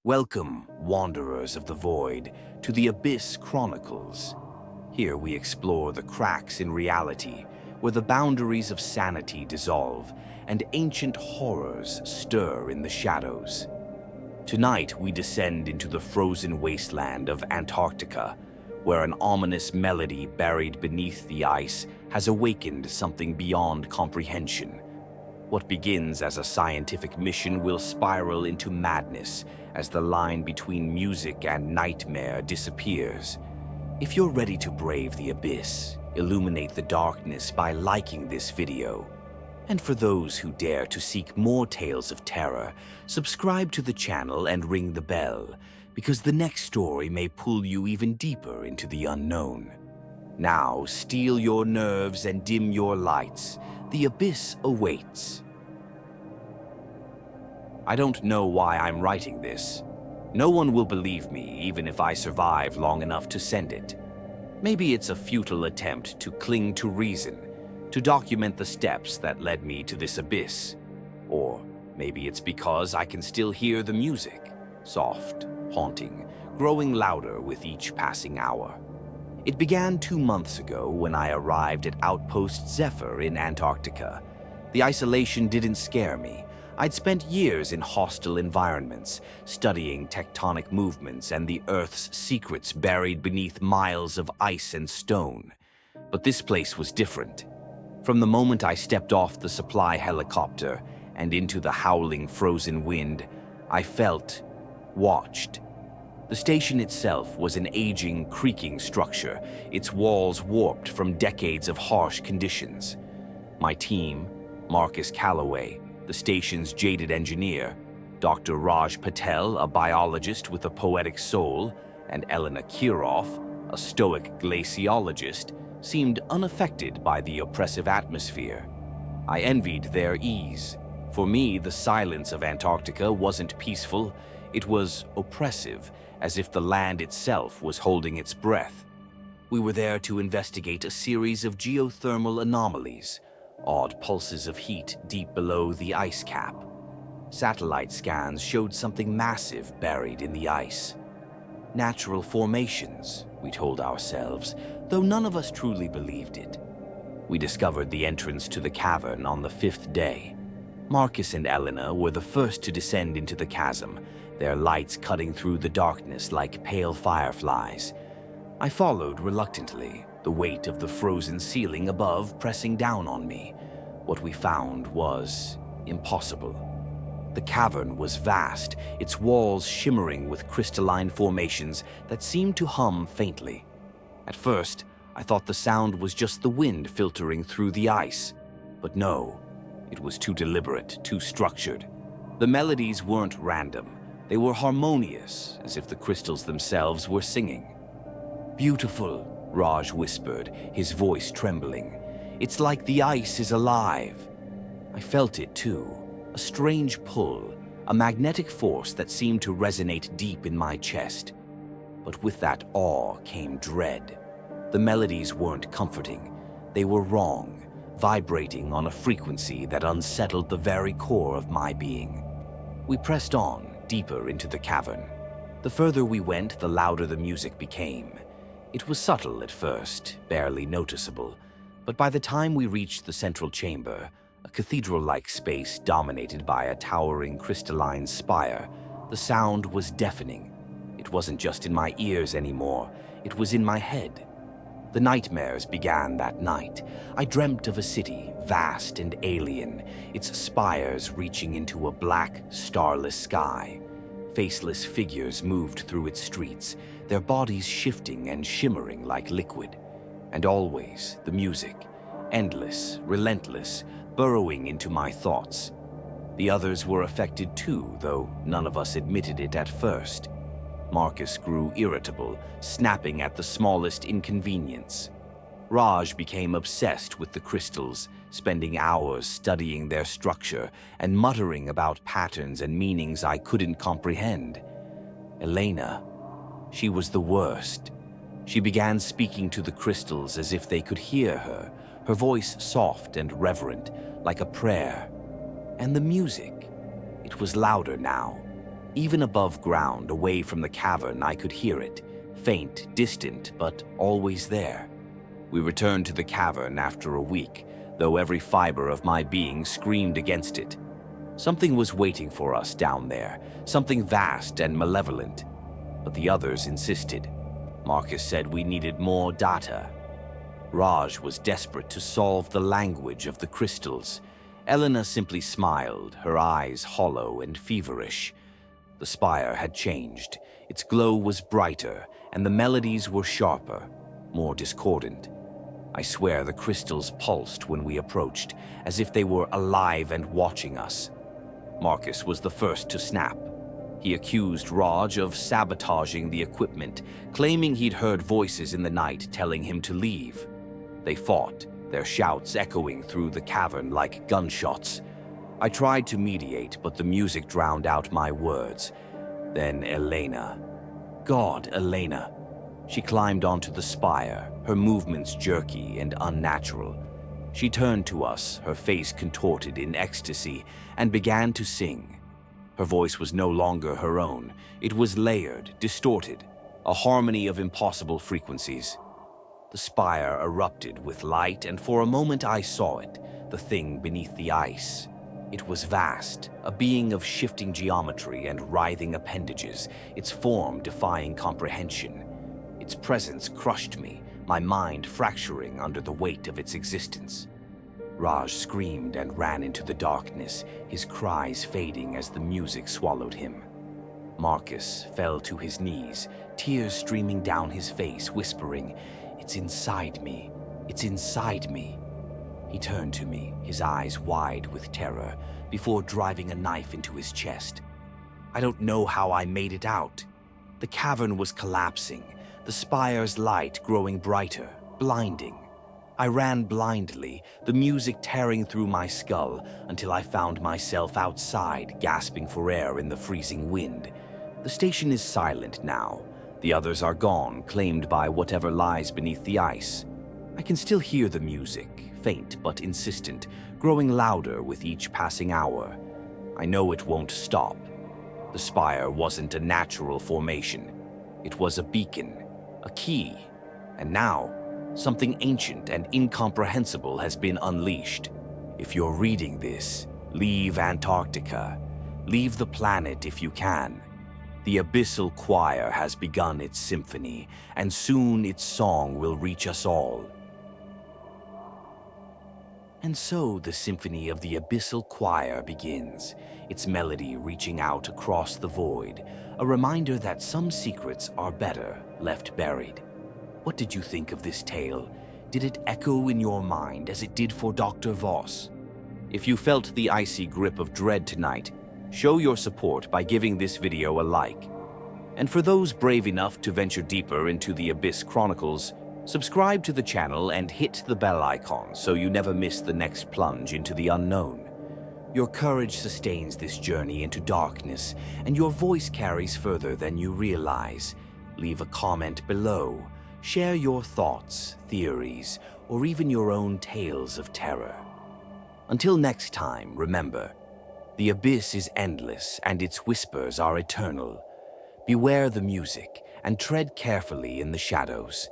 Welcome, wanderers of the void, to the Abyss Chronicles. Here we explore the cracks in reality, where the boundaries of sanity dissolve and ancient horrors stir in the shadows. Tonight we descend into the frozen wasteland of Antarctica, where an ominous melody buried beneath the ice has awakened something beyond comprehension. What begins as a scientific mission will spiral into madness as the line between music and nightmare disappears. If you're ready to brave the abyss, illuminate the darkness by liking this video. And for those who dare to seek more tales of terror, subscribe to the channel and ring the bell, because the next story may pull you even deeper into the unknown. Now, steel your nerves and dim your lights. The abyss awaits. I don't know why I'm writing this. No one will believe me, even if I survive long enough to send it. Maybe it's a futile attempt to cling to reason, to document the steps that led me to this abyss. Or maybe it's because I can still hear the music, soft, haunting, growing louder with each passing hour. It began 2 months ago when I arrived at Outpost Zephyr in Antarctica. The isolation didn't scare me. I'd spent years in hostile environments, studying tectonic movements and the Earth's secrets buried beneath miles of ice and stone. But this place was different. From the moment I stepped off the supply helicopter and into the howling frozen wind, I felt watched. The station itself was an aging, creaking structure, its walls warped from decades of harsh conditions. My team, Marcus Calloway, the station's jaded engineer, Dr. Raj Patel, a biologist with a poetic soul, and Elena Kirov, a stoic glaciologist, seemed unaffected by the oppressive atmosphere. I envied their ease. For me, the silence of Antarctica wasn't peaceful, it was oppressive, as if the land itself was holding its breath. We were there to investigate a series of geothermal anomalies, odd pulses of heat deep below the ice cap. Satellite scans showed something massive buried in the ice. Natural formations, we told ourselves, though none of us truly believed it. We discovered the entrance to the cavern on the 5th day. Marcus and Elena were the first to descend into the chasm, their lights cutting through the darkness like pale fireflies. I followed reluctantly, the weight of the frozen ceiling above pressing down on me. What we found was impossible. The cavern was vast, its walls shimmering with crystalline formations that seemed to hum faintly. At first, I thought the sound was just the wind filtering through the ice. But no, it was too deliberate, too structured. The melodies weren't random. They were harmonious, as if the crystals themselves were singing. "Beautiful," Raj whispered, his voice trembling. "It's like the ice is alive." I felt it too, a strange pull, a magnetic force that seemed to resonate deep in my chest. But with that awe came dread. The melodies weren't comforting. They were wrong, vibrating on a frequency that unsettled the very core of my being. We pressed on, deeper into the cavern. The further we went, the louder the music became. It was subtle at first, barely noticeable, but by the time we reached the central chamber, a cathedral-like space dominated by a towering crystalline spire, the sound was deafening. It wasn't just in my ears anymore, it was in my head. The nightmares began that night. I dreamt of a city, vast and alien, its spires reaching into a black, starless sky. Faceless figures moved through its streets, their bodies shifting and shimmering like liquid. And always the music, endless, relentless, burrowing into my thoughts. The others were affected too, though none of us admitted it at first. Marcus grew irritable, snapping at the smallest inconvenience. Raj became obsessed with the crystals, spending hours studying their structure and muttering about patterns and meanings I couldn't comprehend. Elena, she was the worst. She began speaking to the crystals as if they could hear her, her voice soft and reverent, like a prayer. And the music, it was louder now. Even above ground, away from the cavern, I could hear it, faint, distant, but always there. We returned to the cavern after a week, though every fiber of my being screamed against it. Something was waiting for us down there, something vast and malevolent. But the others insisted. Marcus said we needed more data. Raj was desperate to solve the language of the crystals. Elena simply smiled, her eyes hollow and feverish. The spire had changed. Its glow was brighter, and the melodies were sharper, more discordant. I swear the crystals pulsed when we approached, as if they were alive and watching us. Marcus was the first to snap. He accused Raj of sabotaging the equipment, claiming he'd heard voices in the night telling him to leave. They fought, their shouts echoing through the cavern like gunshots. I tried to mediate, but the music drowned out my words. Then Elena. God, Elena. She climbed onto the spire, her movements jerky and unnatural. She turned to us, her face contorted in ecstasy, and began to sing. Her voice was no longer her own. It was layered, distorted, a harmony of impossible frequencies. The spire erupted with light, and for a moment I saw it, the thing beneath the ice. It was vast, a being of shifting geometry and writhing appendages, its form defying comprehension. Its presence crushed me, my mind fracturing under the weight of its existence. Raj screamed and ran into the darkness, his cries fading as the music swallowed him. Marcus fell to his knees, tears streaming down his face, whispering, "It's inside me, it's inside me." He turned to me, his eyes wide with terror, before driving a knife into his chest. I don't know how I made it out. The cavern was collapsing, the spire's light growing brighter, blinding. I ran blindly, the music tearing through my skull, until I found myself outside, gasping for air in the freezing wind. The station is silent now. The others are gone, claimed by whatever lies beneath the ice. I can still hear the music, faint but insistent, growing louder with each passing hour. I know it won't stop. The spire wasn't a natural formation. It was a beacon, a key, and now something ancient and incomprehensible has been unleashed. If you're reading this, leave Antarctica. Leave the planet if you can. The Abyssal Choir has begun its symphony, and soon its song will reach us all. And so the symphony of the Abyssal Choir begins, its melody reaching out across the void, a reminder that some secrets are better left buried. What did you think of this tale? Did it echo in your mind as it did for Dr. Voss? If you felt the icy grip of dread tonight, show your support by giving this video a like. And for those brave enough to venture deeper into the Abyss Chronicles, subscribe to the channel and hit the bell icon so you never miss the next plunge into the unknown. Your courage sustains this journey into darkness, and your voice carries further than you realize. Leave a comment below. Share your thoughts, theories, or even your own tales of terror. Until next time, remember, the abyss is endless and its whispers are eternal. Beware the music and tread carefully in the shadows.